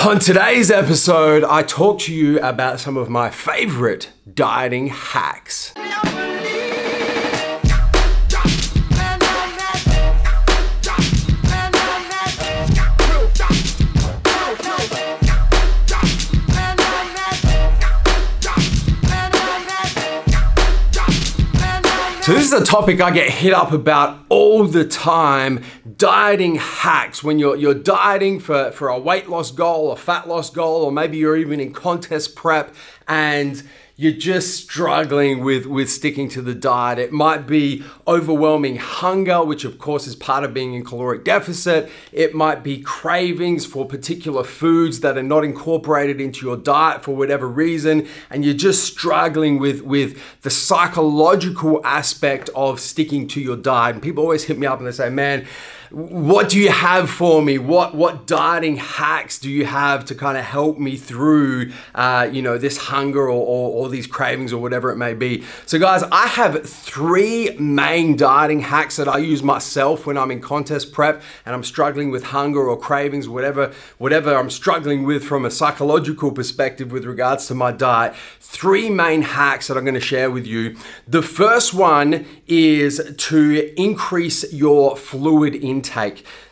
On today's episode, I talk to you about some of my favorite dieting hacks. So this is a topic I get hit up about all the time, dieting hacks. When you're dieting for a weight loss goal, a fat loss goal, or maybe you're even in contest prep and you're just struggling with sticking to the diet. It might be overwhelming hunger, which of course is part of being in caloric deficit. It might be cravings for particular foods that are not incorporated into your diet for whatever reason, and you're just struggling with the psychological aspect of sticking to your diet. And people always hit me up and they say, man, what do you have for me? What dieting hacks do you have to kind of help me through, this hunger or these cravings or whatever it may be? So guys, I have 3 main dieting hacks that I use myself when I'm in contest prep and I'm struggling with hunger or cravings, whatever I'm struggling with from a psychological perspective with regards to my diet. 3 main hacks that I'm going to share with you. The first one is to increase your fluid intake.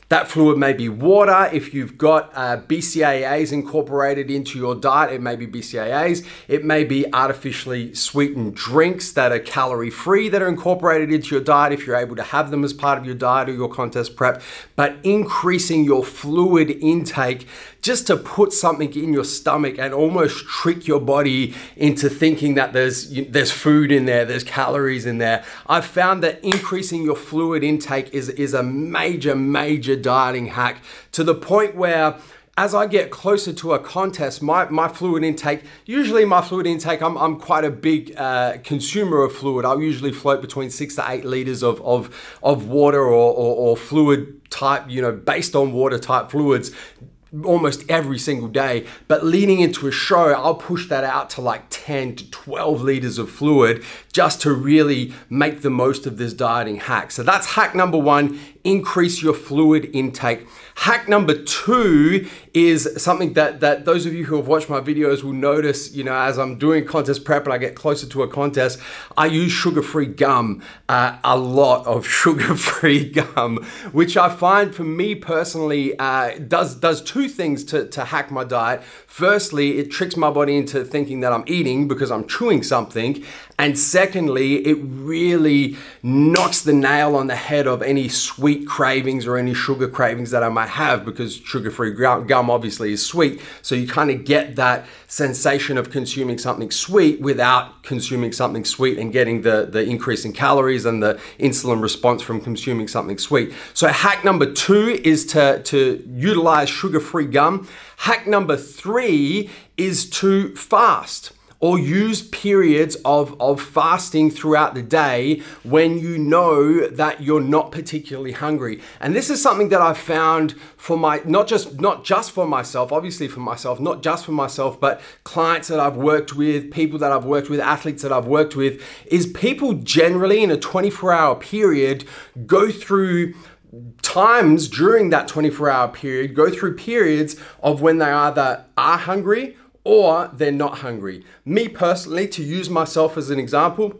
That fluid may be water. If you've got BCAAs incorporated into your diet, it may be BCAAs. It may be artificially sweetened drinks that are calorie-free that are incorporated into your diet if you're able to have them as part of your diet or your contest prep. But increasing your fluid intake just to put something in your stomach and almost trick your body into thinking that there's food in there, there's calories in there. I've found that increasing your fluid intake is a major dieting hack, to the point where as I get closer to a contest, my fluid intake, I'm quite a big consumer of fluid. I'll usually float between 6 to 8 liters of water or fluid type, based on water type fluids almost every single day. But leading into a show, I'll push that out to like 10 to 12 liters of fluid just to really make the most of this dieting hack. So that's hack number 1, increase your fluid intake. Hack number 2 is something that those of you who have watched my videos will notice, as I'm doing contest prep and I get closer to a contest, I use sugar-free gum, a lot of sugar-free gum, which I find for me personally does 2 things to hack my diet. Firstly, it tricks my body into thinking that I'm eating because I'm chewing something. And secondly, it really knocks the nail on the head of any sweet cravings or any sugar cravings that I might have, because sugar-free gum obviously is sweet. So you kind of get that sensation of consuming something sweet without consuming something sweet and getting the increase in calories and the insulin response from consuming something sweet. So hack number 2 is to utilize sugar-free gum. Hack number 3 is to fast, or use periods of fasting throughout the day when you know that you're not particularly hungry. And this is something that I've found for not just for myself, obviously for myself, not just for myself, but clients that I've worked with, people that I've worked with, athletes that I've worked with, is people generally in a 24-hour period go through times during that 24-hour period, go through periods of when they either are hungry or they're not hungry. Me personally, to use myself as an example,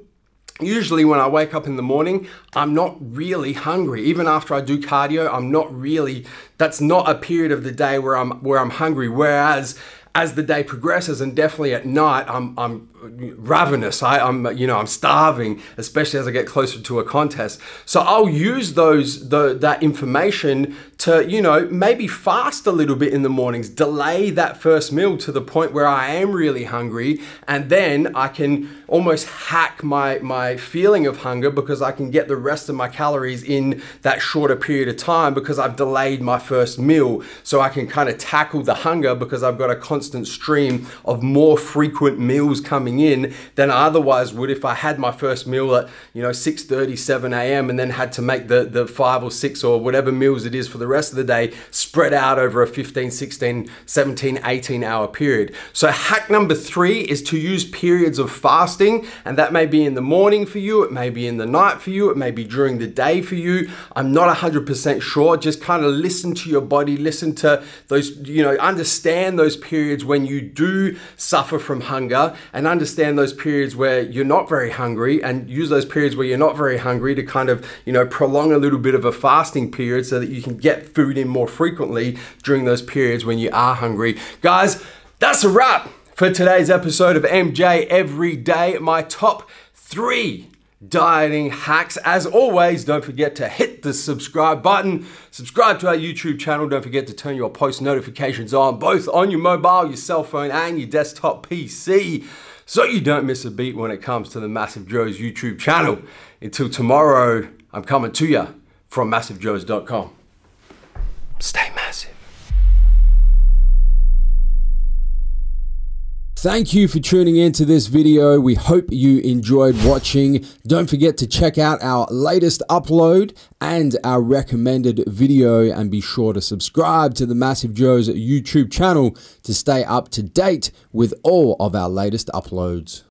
usually when I wake up in the morning, I'm not really hungry. Even after I do cardio, that's not a period of the day where I'm hungry. Whereas as the day progresses, and definitely at night, I'm ravenous. I'm starving, especially as I get closer to a contest. So I'll use that information to, maybe fast a little bit in the mornings, delay that first meal to the point where I am really hungry, and then I can almost hack my feeling of hunger because I can get the rest of my calories in that shorter period of time because I've delayed my first meal. So I can kind of tackle the hunger because I've got a constant stream of more frequent meals coming in than I otherwise would if I had my first meal at 6:30, 7 a.m. and then had to make the 5 or 6 or whatever meals it is for the rest of the day spread out over a 15, 16, 17, 18 hour period. So hack number 3 is to use periods of fasting, and that may be in the morning for you, it may be in the night for you, it may be during the day for you. I'm not 100% sure. Just kind of listen to your body, listen to those, understand those periods when you do suffer from hunger, and understand those periods where you're not very hungry, and use those periods where you're not very hungry to kind of, prolong a little bit of a fasting period so that you can get food in more frequently during those periods when you are hungry. Guys, that's a wrap for today's episode of MJ Every Day, my top 3 dieting hacks. As always, don't forget to hit the subscribe button, subscribe to our YouTube channel. Don't forget to turn your post notifications on, both on your mobile, your cell phone, and your desktop PC, so you don't miss a beat when it comes to the Massive Joes YouTube channel. Until tomorrow, I'm coming to you from MassiveJoes.com. Stay massive. Thank you for tuning in to this video. We hope you enjoyed watching. Don't forget to check out our latest upload and our recommended video, and be sure to subscribe to the Massive Joes YouTube channel to stay up to date with all of our latest uploads.